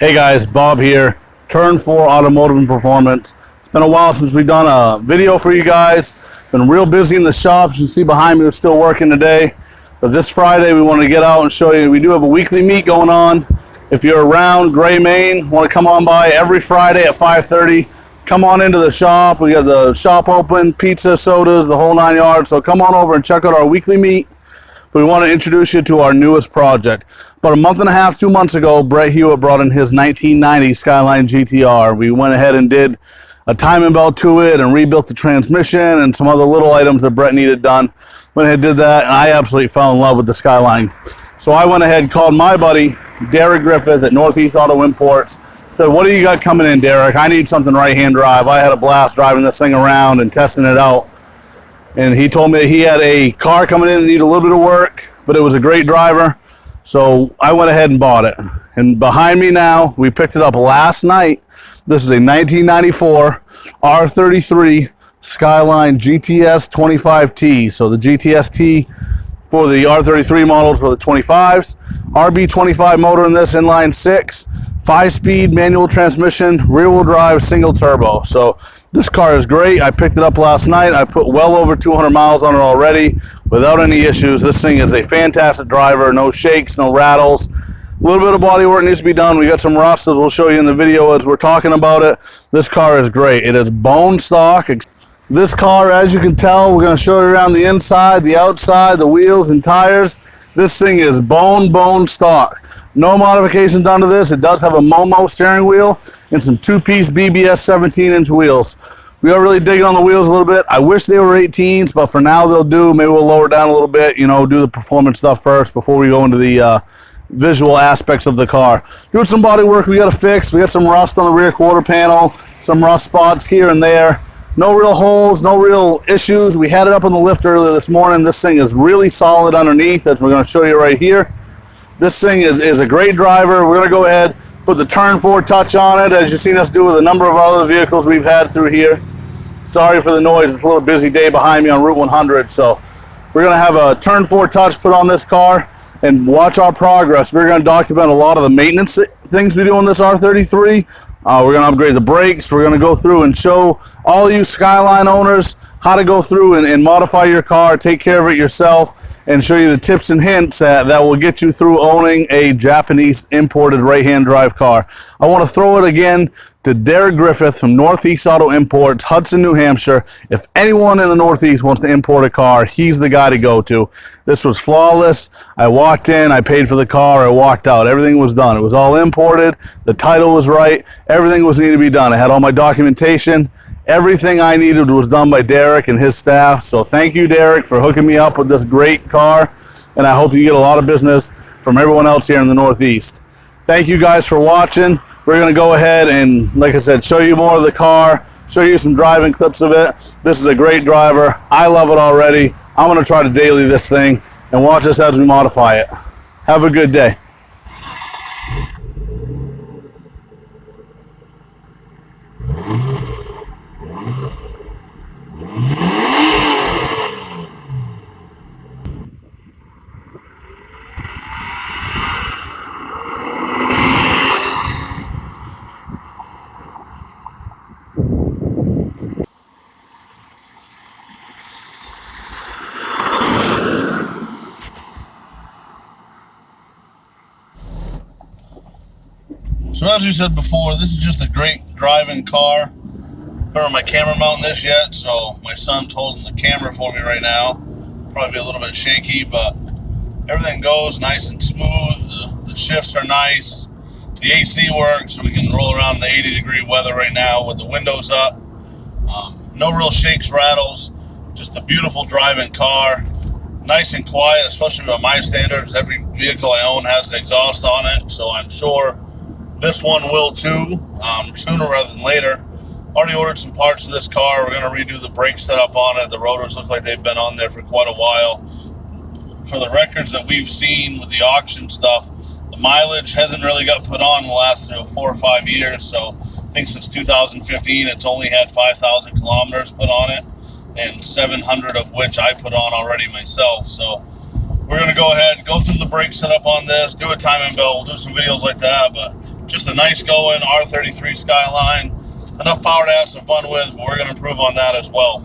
Hey guys, Bob here, Turn 4 Automotive and Performance. It's been a while since we've done a video for you guys. Been real busy in the shop. You can see behind me we're still working today. But this Friday we want to get out and show you. We do have a weekly meet going on. If you're around Gray, Maine, want to come on by every Friday at 5:30. Come on into the shop. We got the shop open, pizza, sodas, the whole 9 yards. So come on over and check out our weekly meet. But we want to introduce you to our newest project. About a month and a half, 2 months ago, Brett Hewitt brought in his 1990 Skyline GTR. We went ahead and did a timing belt to it and rebuilt the transmission and some other little items that Brett needed done. Went ahead and did that, and I absolutely fell in love with the Skyline. So I went ahead and called my buddy, Derek Griffith at Northeast Auto Imports. Said, what do you got coming in, Derek? I need something right-hand drive. I had a blast driving this thing around and testing it out. And he told me that he had a car coming in that needed a little bit of work, but it was a great driver. So I went ahead and bought it. And behind me now, we picked it up last night. This is a 1994 R33 Skyline GTS25T. So the GTST for the R33 models for the 25s. RB25 motor in this, inline 6, 5-speed manual transmission, rear-wheel drive, single turbo. So this car is great. I picked it up last night. I put well over 200 miles on it already without any issues. This thing is a fantastic driver. No shakes, no rattles. A little bit of body work needs to be done. We got some rust, as we'll show you in the video as we're talking about it. This car is great. It is bone stock. This car, as you can tell, we're going to show you around the inside, the outside, the wheels and tires. This thing is bone stock. No modifications done to this. It does have a Momo steering wheel and some 2-piece BBS 17-inch wheels. We are really digging on the wheels a little bit. I wish they were 18s, but for now they'll do. Maybe we'll lower it down a little bit, you know, do the performance stuff first before we go into the visual aspects of the car. Doing some body work we got to fix. We got some rust on the rear quarter panel, some rust spots here and there. No real holes, no real issues. We had it up on the lift earlier this morning. This thing is really solid underneath, as we're going to show you right here. This thing is a great driver. We're going to go ahead, put the Turn 4 touch on it, as you've seen us do with a number of other vehicles we've had through here. Sorry for the noise. It's a little busy day behind me on Route 100. So we're going to have a Turn 4 touch put on this car and watch our progress. We're going to document a lot of the maintenance things we do on this R33. We're going to upgrade the brakes. We're going to go through and show all you Skyline owners how to go through and modify your car, take care of it yourself, and show you the tips and hints that will get you through owning a Japanese imported right-hand drive car. I want to throw it again to Derek Griffith from Northeast Auto Imports, Hudson, New Hampshire. If anyone in the Northeast wants to import a car, he's the guy to go to. This was flawless. I walked in, I paid for the car, I walked out. Everything was done. It was all imported. The title was right. Everything was needed to be done. I had all my documentation. Everything I needed was done by Derek and his staff. So thank you, Derek, for hooking me up with this great car. And I hope you get a lot of business from everyone else here in the Northeast. Thank you guys for watching. We're going to go ahead and, like I said, show you more of the car, show you some driving clips of it. This is a great driver. I love it already. I'm going to try to daily this thing and watch us as we modify it. Have a good day. So as we said before, this is just a great driving car. I don't have my camera mount in this yet, so my son's holding the camera for me right now. Probably be a little bit shaky, but everything goes nice and smooth. The shifts are nice. The AC works, so we can roll around in the 80-degree weather right now with the windows up. No real shakes, rattles. Just a beautiful driving car. Nice and quiet, especially by my standards. Every vehicle I own has an exhaust on it, so I'm sure this one will too, sooner rather than later. Already ordered some parts of this car. We're going to redo the brake setup on it. The rotors look like they've been on there for quite a while. For the records that we've seen with the auction stuff, the mileage hasn't really got put on in the last 4 or 5 years. So I think since 2015, it's only had 5,000 kilometers put on it, and 700 of which I put on already myself. So we're going to go ahead, go through the brake setup on this, do a timing belt. We'll do some videos like that, but just a nice going R33 Skyline. Enough power to have some fun with, but we're going to improve on that as well.